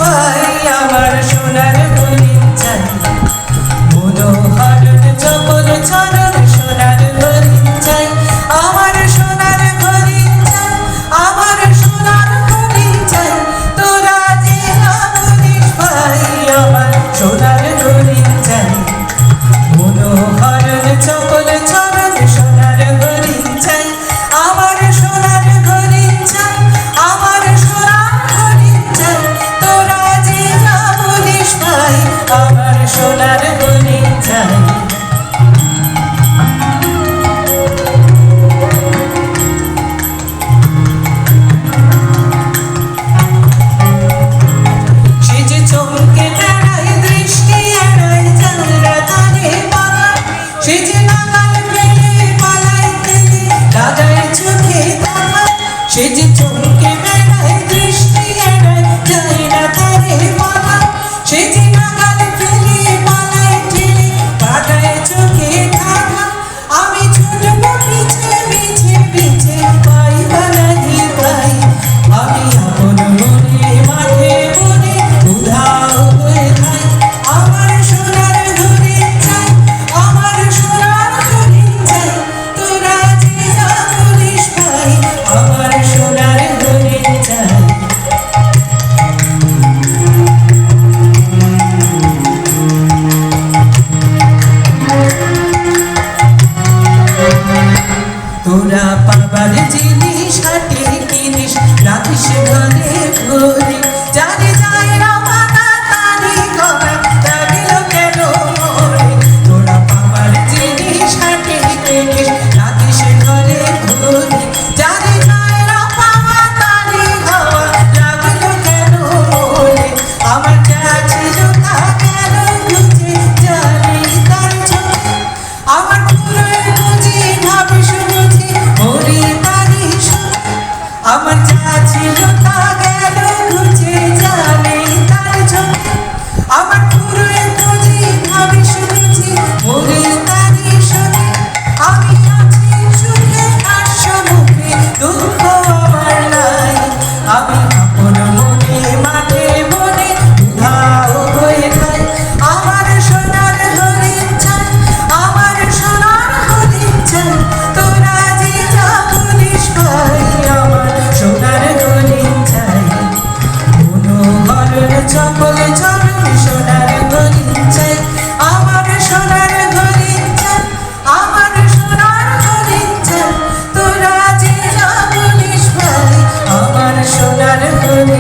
ভাই আমার সোনার হরিণ চাই মনোহরণ চপল চরণ সোনার হরিণ চাই আমার সোনার হরিণ চাই আমার সোনার হরিণ চাই তোরা যে না বলিস ভাই আমার সোনার হরিণ চাই মনোহরণ চপল চরণ সোনার হরিণ চাই আমার সোনার হরিণ চাই আমার সোনার হরিণ চাই তোরা যে না বলিস ভাই আমার সোনার হরিণ চাই সে যে চমকে বেড়ায় দৃষ্টি এড়ায় জানরা ধারে বাগান সে যে নাগাল ফেলে পালায় ফেলে লাগায় চোখে তাকায় সে যে চমকে বেড়ায় দৃষ্টি এড়ায় জানরা ধারে বাগান সে যে নাগাল ফেলে পালায় ফেলে লাগায় চোখে তাকায় আমি ছোটব পিছে পিছে পিছে পাই বানাহি পাই আমি আপন মনে মাঠে মনে উধাও হয়ে যাই আমার সোনার হরিণ চাই আমার সোনার হরিণ চাই তোরা যে যা বলিস ভাই আমার সোনার হরিণ চাই তোরা পাবার জিনিস হাটে কিনিস রাখিস ঘরে ঘরে জানে যায় রামানা তারি ঘরে লাগিল কেন মরে তোরা পাবার জিনিস হাটে কিনিস রাখিস ঘরে ঘরে জানে যায় রামানা তারি ঘরে লাগিল কেন মরে আমার যা ছিল তা কেন বুঝে জানি তার চোখে আমার পুরোই বুঝি ভাবিস বুঝি মরি তারি আমার যা ছিল তা গেল বুঝে জানি তার চোখে আমার পুরোই বুঝি ভাবিস বুঝি মরি তারি শোনে আমি আছি সুখে হাস্য মুখে দুঃখ আমার নাই আমি আপন মনে মাঠে মনে উধাও হয়ে খাই আমার সোনার হরিণ চাই আমার সোনার হরিণ চাই তোরা যে যা বলিস ভাই আমার সোনার হরিণ চাই মনোহরণ চপল চরণ সোনার হরিণ চাই আমার সোনার হরিণ চাই আমার সোনার হরিণ চাই তোরা যে যা বলিস ভাই আমার সোনার হরিণ